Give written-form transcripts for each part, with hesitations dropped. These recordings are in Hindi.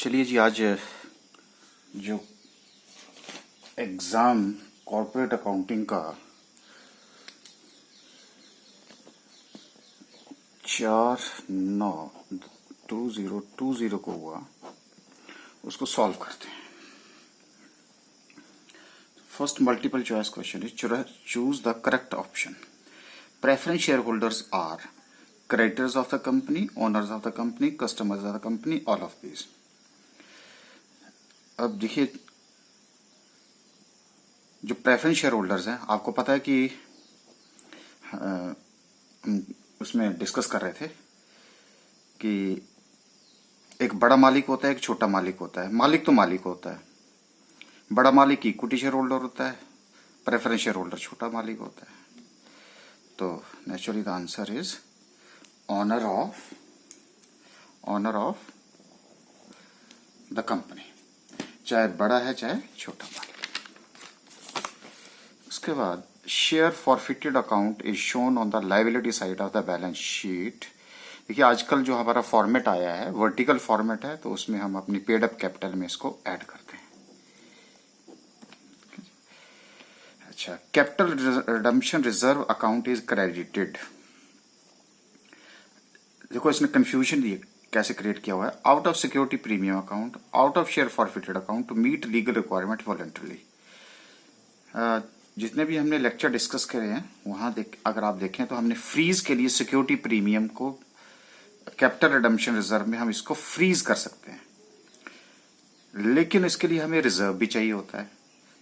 चलिए जी, आज जो एग्ज़ाम कॉर्पोरेट अकाउंटिंग का 4/9/2020 को हुआ, उसको सॉल्व करते हैं। First multiple choice question is choose the correct option. Preference share holders are creditors of the company, owners of the company, customers of the company, all of these. अब देखिए, जो प्रेफरेंस शेयर होल्डर्स हैं, आपको पता है कि उसमें डिस्कस कर रहे थे कि एक बड़ा मालिक होता है, एक छोटा मालिक होता है। मालिक तो मालिक होता है, बड़ा मालिक इक्विटी शेयर होल्डर होता है, प्रेफरेंस शेयर होल्डर छोटा मालिक होता है। तो naturally the answer is owner of the company, चाहे बड़ा है चाहे छोटा मालिक। उसके बाद share forfeited account is shown on the liability side of the balance sheet. देखिए, आजकल जो हमारा फॉर्मेट आया है वर्टिकल फॉर्मेट है, तो उसमें हम अपनी पेड अप कैपिटल में इसको ऐड करते हैं। अच्छा, capital redemption reserve account is credited. देखो, इसने कंफ्यूजन दी कैसे क्रिएट किया हुआ है। Out of security premium account, out of share forfeited account to meet legal requirement voluntarily. जितने भी हमने लेक्चर डिस्कस करे हैं वहां अगर आप देखें तो हमने फ्रीज के लिए सिक्योरिटी प्रीमियम को कैपिटल रिडम्पशन रिजर्व में हम इसको फ्रीज कर सकते हैं, लेकिन इसके लिए हमें रिजर्व भी चाहिए होता है।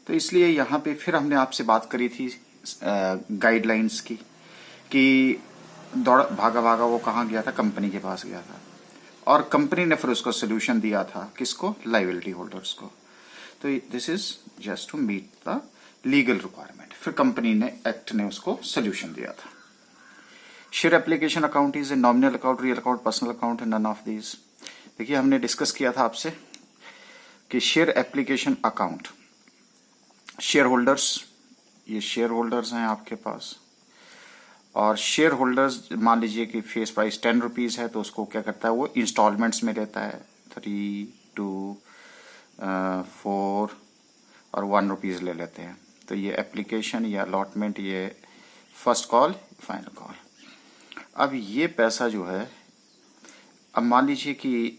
तो इसलिए यहां पे फिर हमने आपसे बात करी थी गाइडलाइंस की कि भागा वो कहाँ गया था, कंपनी के पास गया था, और कंपनी ने फिर उसको सोल्यूशन दिया था, किसको, लायबिलिटी होल्डर्स को। तो this is just to meet the legal requirement. फिर कंपनी ने एक्ट ने उसको सोल्यूशन दिया था। Share application account is a nominal account, real account, personal account, none of these. देखिए, हमने डिस्कस किया था आपसे कि share application account, share holders, ये शेयर होल्डर्स हैं आपके पास, और शेयर होल्डर्स मान लीजिए कि फेस प्राइस 10 रुपीज है, तो उसको क्या करता है, वो इंस्टॉलमेंट्स में लेता है, 3, 2, 4 और 1 रुपीज ले लेते हैं। तो ये एप्लीकेशन या अलॉटमेंट, ये फर्स्ट कॉल, फाइनल कॉल। अब ये पैसा जो है, अब मान लीजिए कि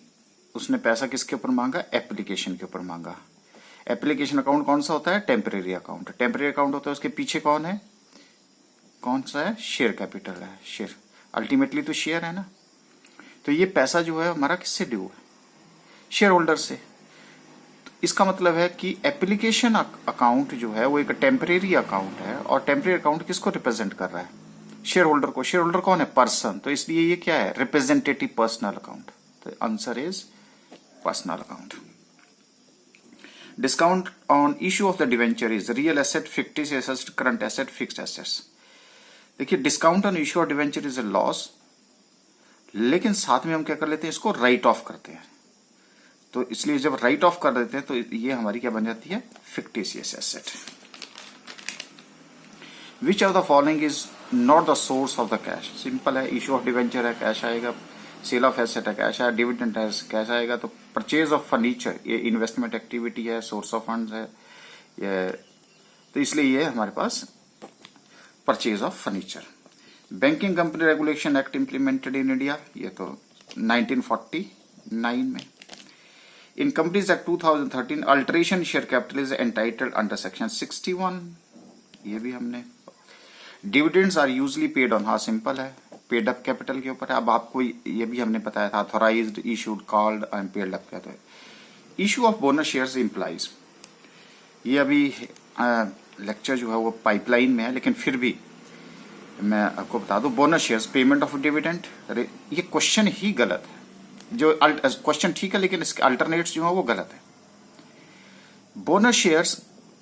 उसने पैसा किसके ऊपर मांगा, एप्लीकेशन के ऊपर मांगा। एप्लीकेशन अकाउंट कौन सा होता है, टेम्परेरी अकाउंट। टेम्परेरी अकाउंट होता है, उसके पीछे कौन है, कौन सा है, शेयर कैपिटल है, शेयर, अल्टीमेटली तो शेयर है ना। तो ये पैसा जो है हमारा किससे ड्यू है, शेयर होल्डर से। तो इसका मतलब है कि एप्लीकेशन अकाउंट जो है वो एक टेम्परेरी अकाउंट है, और टेम्परेरी अकाउंट किसको रिप्रेजेंट कर रहा है, शेयर होल्डर को। शेयर होल्डर कौन है, पर्सन, तो इसलिए ये क्या है, रिप्रेजेंटेटिव पर्सनल अकाउंट। तो answer is personal account. Discount on issue of the debenture is real asset, fictitious asset, current asset, fixed assets. देखिए, discount on issue of debenture is a loss, लेकिन साथ में हम क्या कर लेते हैं, इसको राइट ऑफ करते हैं। तो इसलिए जब राइट ऑफ कर देते हैं तो ये हमारी क्या बन जाती है, fictitious asset. Which of the following is not the source of the cash. Simple है, इश्यू ऑफ डिवेंचर है, कैश आएगा, सेल ऑफ एसेट है, कैश आएगा, डिविडेंड है, कैश आएगा। तो परचेज ऑफ फर्नीचर, ये इन्वेस्टमेंट एक्टिविटी है, सोर्स ऑफ फंड्स है ये, तो इसलिए ये हमारे पास purchase of furniture. Banking company regulation act implemented in India, ये तो 1949 में। In companies act 2013 alteration share capital is entitled under section 61, ये भी हमने। Dividends are usually paid on, हाँ सिंपल है, पेड अप कैपिटल के ऊपर है। अब आपको ये भी हमने बताया था, authorised, issued, called and paid up कहते हैं। Issue of bonus shares implies, ये अभी लेक्चर जो है वो पाइपलाइन में है, लेकिन फिर भी मैं आपको बता दूं, bonus shares, payment of dividend, ये क्वेश्चन ही गलत है। जो क्वेश्चन ठीक है, लेकिन इसके अल्टरनेट्स जो है वो गलत है। बोनस शेयर्स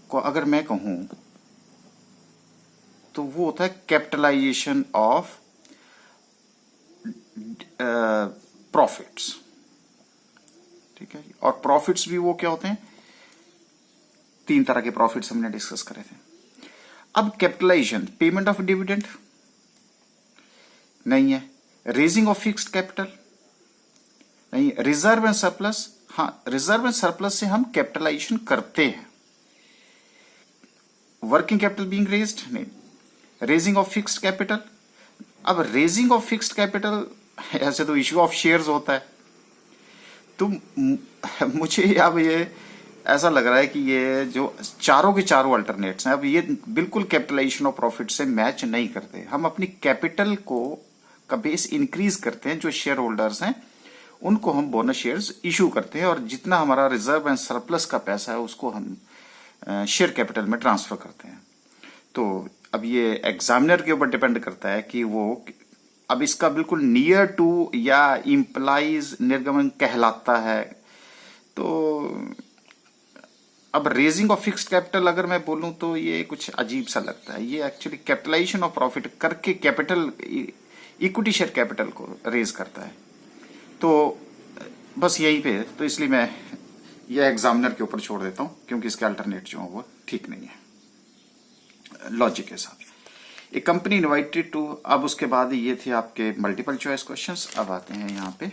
को अगर मैं कहूं तो वो होता है कैपिटलाइजेशन ऑफ प्रॉफिट्स, ठीक है। और प्रॉफिट्स भी वो क्या होते हैं, 3 तरह के प्रॉफिट्स हमने डिस्कस करे थे। अब कैपिटलाइजेशन, पेमेंट ऑफ डिविडेंड नहीं है, रेजिंग ऑफ फिक्स्ड कैपिटल नहीं है, रिजर्व एंड सरप्लस, हाँ, रिजर्व एंड सरप्लस से हम कैपिटलाइजेशन करते हैं। वर्किंग कैपिटल बीइंग रेज्ड, नहीं। रेजिंग ऑफ फिक्स्ड कैपिटल, अब रेजिंग ऑफ फिक्स्ड कैपिटल ऐसे तो इश्यू ऑफ शेयर्स होता है। तो मुझे अब ये ऐसा लग रहा है कि ये जो चारों के चारों अल्टरनेट्स हैं, अब ये बिल्कुल कैपिटलाइजेशन ऑफ प्रॉफिट से मैच नहीं करते। हम अपनी कैपिटल को का बेस इंक्रीज करते हैं, जो शेयर होल्डर्स हैं उनको हम बोनस शेयर्स इशू करते हैं, और जितना हमारा रिजर्व एंड सरप्लस का पैसा है उसको हम शेयर कैपिटल में ट्रांसफर करते हैं। तो अब ये एग्जामिनर के ऊपर डिपेंड करता है कि वो अब इसका बिल्कुल नियर टू या इंप्लाइज निर्गमन कहलाता है। तो अब रेजिंग ऑफ फिक्स्ड कैपिटल अगर मैं बोलूं तो ये कुछ अजीब सा लगता है। ये एक्चुअली कैपिटलाइजेशन ऑफ प्रॉफिट करके कैपिटल इक्विटी शेयर कैपिटल को रेज करता है। तो बस यही पे, तो इसलिए मैं ये एग्जामिनर के ऊपर छोड़ देता हूं, क्योंकि इसके अल्टरनेट जो है वो ठीक नहीं है लॉजिक के साथ। ए कंपनी इनवाइटेड टू, अब उसके बाद ये थे आपके मल्टीपल चॉइस क्वेश्चंस। अब आते हैं यहाँ पे,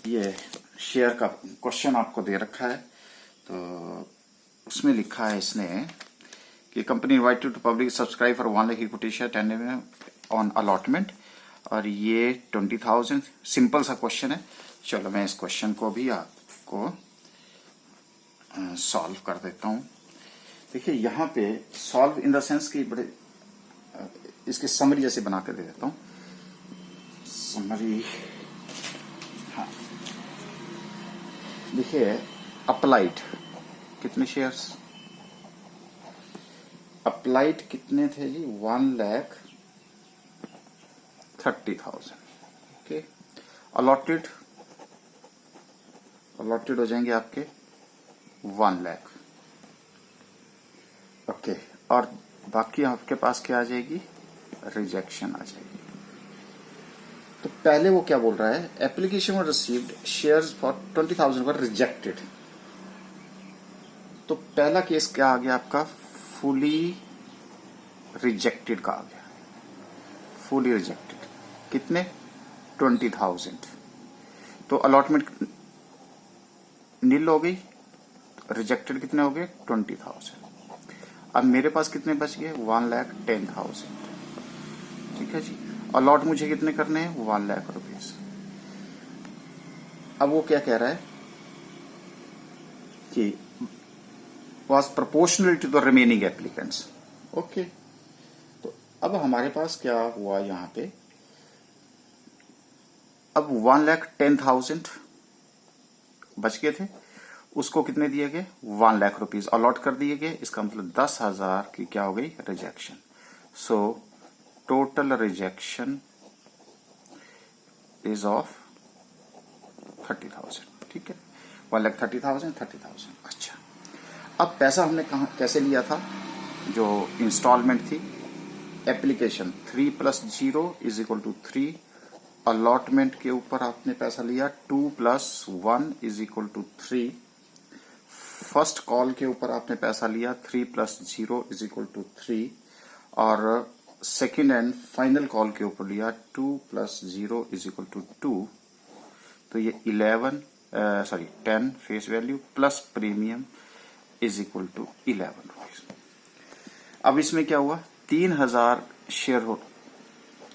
ये शेयर का क्वेश्चन आपको दे रखा है, तो उसमें लिखा है इसने कि company invited to public subscribe for 1 lakh equity share 10 on allotment, और ये 20,000। सिंपल सा क्वेश्चन है। चलो मैं इस क्वेश्चन को भी आपको सॉल्व कर देता हूं। देखिए यहाँ पे सॉल्व इन द सेंस कि बड़े इसकी समरी जैसे बना के दे देता हूं। समरी, हाँ, देखिए अप्लाइड कितने शेयर्स, अप्लाइड कितने थे जी, 1,30,000। ओके, अलॉटेड हो जाएंगे आपके 1 लाख। ओके, और बाकी आपके पास क्या आ जाएगी, रिजेक्शन आ जाएगी। तो पहले वो क्या बोल रहा है, application were received shares for 20,000 were rejected. तो पहला केस क्या आ गया आपका, फुली रिजेक्टेड का आ गया, फुली रिजेक्टेड। कितने, 20,000। तो अलॉटमेंट नील हो गई, रिजेक्टेड कितने हो गए, 20,000। अब मेरे पास कितने बच गए, 1,10,000। ठीक है जी, अलॉट मुझे कितने करने हैं, 1 लाख रुपीज। अब वो क्या कह रहा है कि was proportional to the remaining applicants. Okay, तो अब हमारे पास क्या हुआ यहां पे, अब 1,10,000 बच गए थे, उसको कितने दिए गए, 1 लाख रुपीज अलॉट कर दिए गए। इसका मतलब 10,000 की क्या हो गई, rejection. So total rejection is of 30,000। ठीक है, 1,30,000, 30,000। अच्छा, अब पैसा हमने कहा कैसे लिया था, जो इंस्टॉलमेंट थी, एप्लीकेशन 3 + 0 = 3, अलॉटमेंट के ऊपर आपने पैसा लिया 2 + 1 = 3, फर्स्ट कॉल के ऊपर आपने पैसा लिया 3 + 0 = 3, और सेकेंड एंड फाइनल कॉल के ऊपर लिया 2 + 0 = 2। तो ये 10 face value plus premium = 11 rupees. अब इसमें क्या हुआ, 3,000 शेयर हो,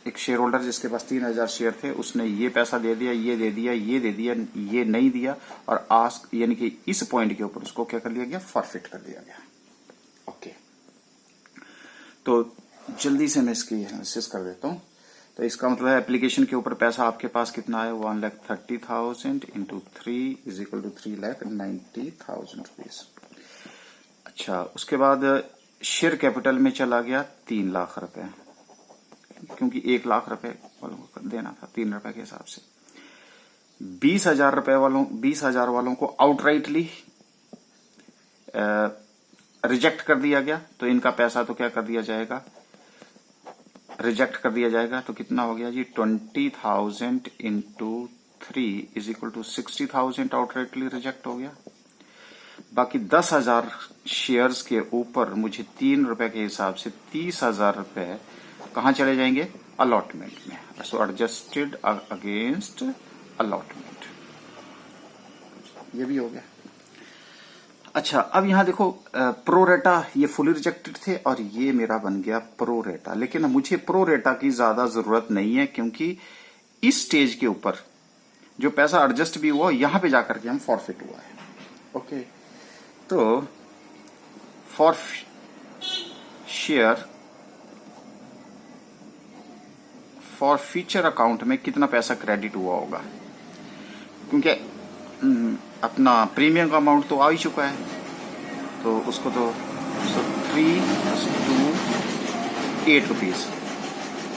एक शेयर होल्डर जिसके पास 3,000 शेयर थे, उसने ये पैसा दे दिया, ये दे दिया, ये दे दिया, ये नहीं दिया, और आस्क यानी कि इस पॉइंट के ऊपर उसको क्या कर लिया गया, फॉरफिट कर दिया गया। ओके, तो जल्दी से मैं इसकी एनालिसिस कर देता हूं। तो इसका मतलब है एप्लीकेशन के ऊपर पैसा आपके पास कितना है, 1,30,000 × 3 = 3,90,000 रुपीज। अच्छा, उसके बाद शेयर कैपिटल में चला गया 3 लाख रुपए, क्योंकि 1 लाख रुपए वालों को देना था 3 रुपए के हिसाब से। 20,000 रुपए वालों 20,000 वालों को आउटराइटली रिजेक्ट कर दिया गया। तो इनका पैसा तो क्या कर दिया जाएगा, रिजेक्ट कर दिया जाएगा। तो कितना हो गया जी, 20,000 × 3 = 60,000 आउटराइटली रिजेक्ट हो गया। बाकी 10,000 शेयर्स के ऊपर मुझे 3 रुपए के हिसाब से 30,000 रुपए कहां चले जाएंगे, अलॉटमेंट में। सो एडजस्टेड अगेंस्ट अलॉटमेंट। ये भी हो गया। अच्छा, अब यहां देखो प्रोरेटा ये फुली रिजेक्टेड थे और ये मेरा बन गया प्रोरेटा, लेकिन मुझे प्रोरेटा की ज्यादा जरूरत नहीं है क्योंकि इस स्टेज के ऊपर जो पैसा एडजस्ट भी हुआ यहां पे जाकर के हम फॉरफिट हुआ है। ओके, तो for share for future account में कितना पैसा क्रेडिट हुआ होगा, क्योंकि अपना प्रीमियम का अमाउंट तो आ ही चुका है, तो उसको तो 3 + 2 8 रुपीज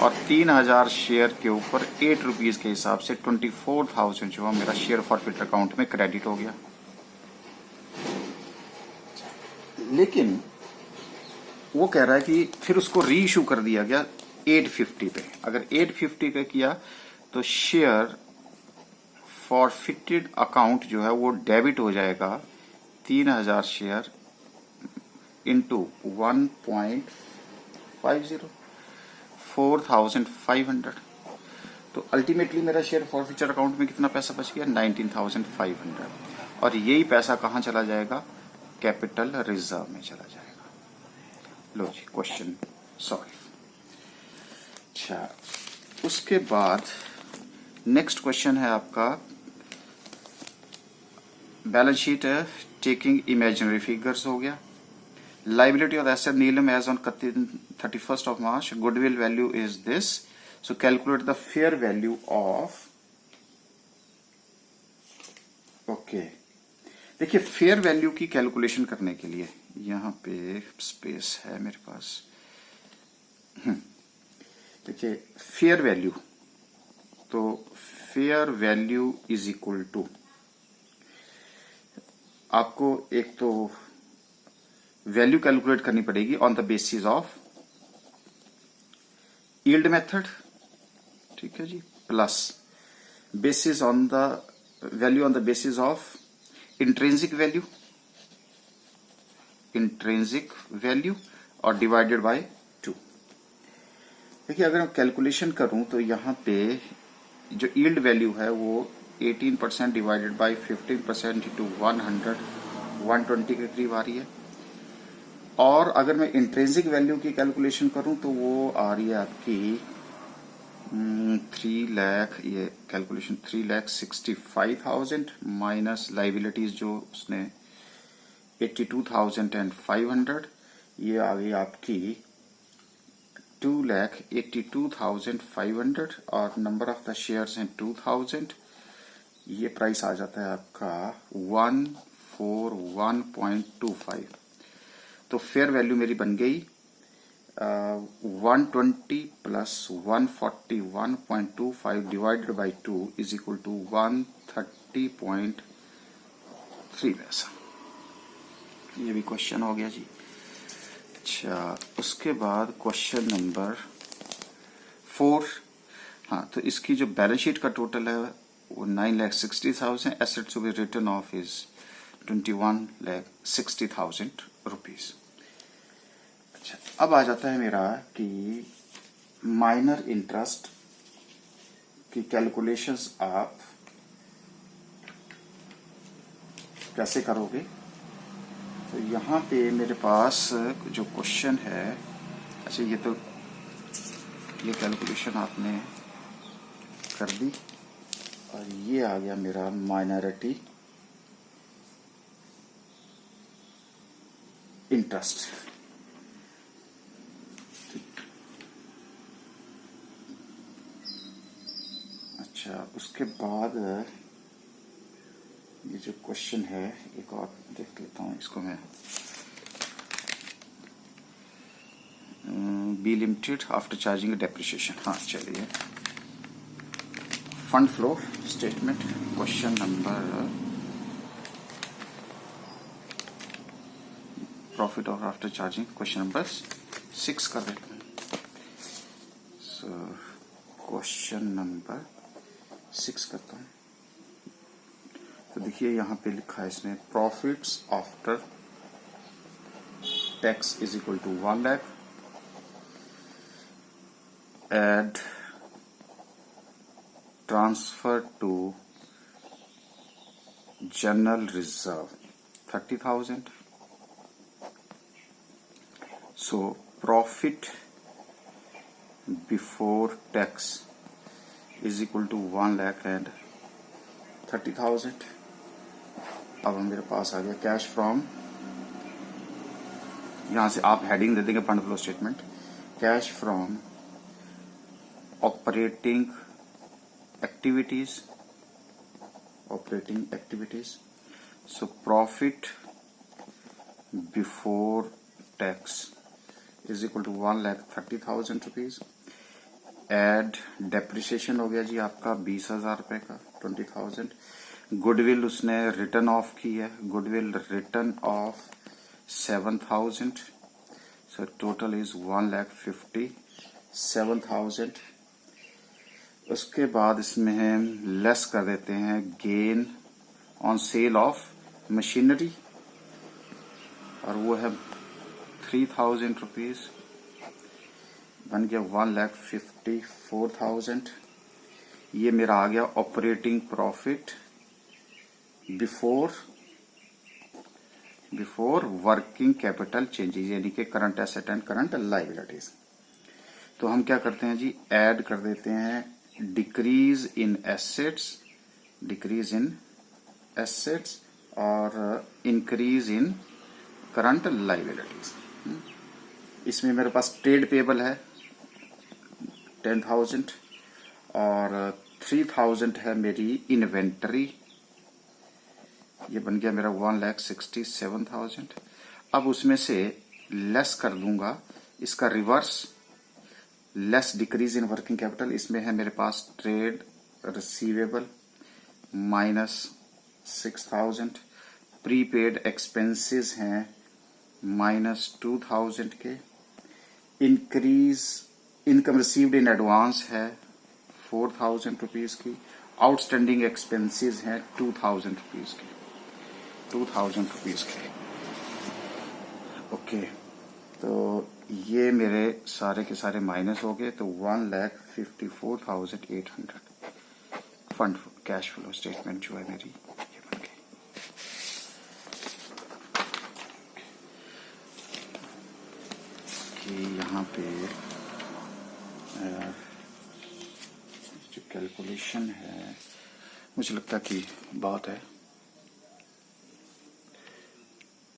और 3000 शेयर के ऊपर 8 रुपीज के हिसाब से 24,000 जो मेरा शेयर फॉरफिट अकाउंट में क्रेडिट हो गया। लेकिन वो कह रहा है कि फिर उसको री इशू कर दिया गया 850 पे। अगर 850 पे किया तो शेयर फॉरफिटेड अकाउंट जो है वो डेबिट हो जाएगा 3000 शेयर इंटू 1.50 4500। तो अल्टीमेटली मेरा शेयर फॉरफिचर अकाउंट में कितना पैसा बच गया 19,500 और यही पैसा कहां चला जाएगा कैपिटल रिजर्व में चला जाएगा। लो जी, क्वेश्चन सॉल्व। अच्छा, उसके बाद नेक्स्ट क्वेश्चन है आपका balance sheet taking imaginary figures हो गया। Liability of asset Neelam as on 31st of March, goodwill value is this, so calculate the fair value of. Okay, देखिए फेयर वैल्यू की कैलकुलेशन करने के लिए यहां पे स्पेस है मेरे पास। देखिए फेयर वैल्यू, तो fair value is equal to आपको एक तो वैल्यू कैलकुलेट करनी पड़ेगी on the basis of yield method, ठीक है जी, plus basis on the value on the basis of intrinsic value और डिवाइडेड बाय 2। देखिए अगर मैं कैलकुलेशन करूं तो यहां पे जो यील्ड वैल्यू है वो 18% डिवाइडेड बाय 15% इंटू 120 के करीब आ रही है। और अगर मैं इंट्रिंसिक वैल्यू की कैलकुलेशन करूं तो वो आ रही है आपकी 3 लाख, ये कैलकुलेशन 3,65,000 माइनस लाइबिलिटीज जो उसने 82,500, ये आ गई आपकी 2,82,500 और नंबर ऑफ द शेयर्स हैं 2000। ये प्राइस आ जाता है आपका 141.25। तो फेयर वैल्यू मेरी बन गई 120 plus 141.25 divided by 2 is equal to 130.3 पैसा। ये भी क्वेश्चन हो गया जी। अच्छा, उसके बाद क्वेश्चन नंबर 4। हाँ, तो इसकी जो बैलेंस शीट का टोटल है वो 9,60,000, assets to be return of is 21,60,000 rupees. अच्छा, अब आ जाता है मेरा कि माइनर इंटरेस्ट की कैलकुलेशंस आप कैसे करोगे। तो यहाँ पे मेरे पास जो क्वेश्चन है, अच्छा ये कैलकुलेशन आपने कर दी और ये आ गया मेरा माइनॉरिटी इंटरेस्ट। अच्छा, उसके बाद ये जो क्वेश्चन है एक और देख लेता हूँ, इसको मैं B limited after charging depreciation. हाँ चलिए, fund flow statement question number profit of after charging question number 6 कर देते हैं। सो क्वेश्चन नंबर 6 करता हूँ। तो देखिए यहाँ पे लिखा है इसने profits after tax is equal to 1 lakh, add transfer to general reserve 30,000. So profit before tax is equal to 1,30,000. अब मेरे पास आ गया कैश फ्रॉम, यहां से आप हेडिंग दे देंगे fund flow statement, cash from operating activities. So profit before tax is equal to 1,30,000 rupees. Add depreciation हो गया जी आपका 20,000 रुपए का, 20,000. गुडविल उसने रिटर्न ऑफ की है, goodwill return of 7,000. So total is 1,57,000. उसके बाद इसमें हम लेस कर देते हैं gain on sale of machinery, और वो है 3,000 रुपीज. बन गया 1,54,000. ये मेरा आ गया operating profit before working capital changes, यानी कि current asset and current liabilities. तो हम क्या करते हैं जी, ऐड कर देते हैं डिक्रीज इन एसेट्स और इंक्रीज इन करंट लायबिलिटीज. इसमें मेरे पास ट्रेड पेबल है 10,000 और 3,000 है मेरी इन्वेंटरी. ये बन गया मेरा 1,67,000. अब उसमें से लेस कर दूंगा इसका reverse, less decrease in working capital. इसमें है मेरे पास ट्रेड रिसीवेबल -6,000. प्रीपेड एक्सपेंसेस हैं -2,000 के. Increase income received in advance है 4,000 रुपीज की. आउटस्टैंडिंग एक्सपेंसेस हैं 2,000 रुपीज के, 2,000 रुपीज के. ओके, तो ये मेरे सारे के सारे माइनस हो गए. तो 1,54,800 फंड कैश फ्लो स्टेटमेंट जो है मेरी ये बन गई. कि यहाँ पे जो कैलकुलेशन है मुझे लगता है कि बहुत है.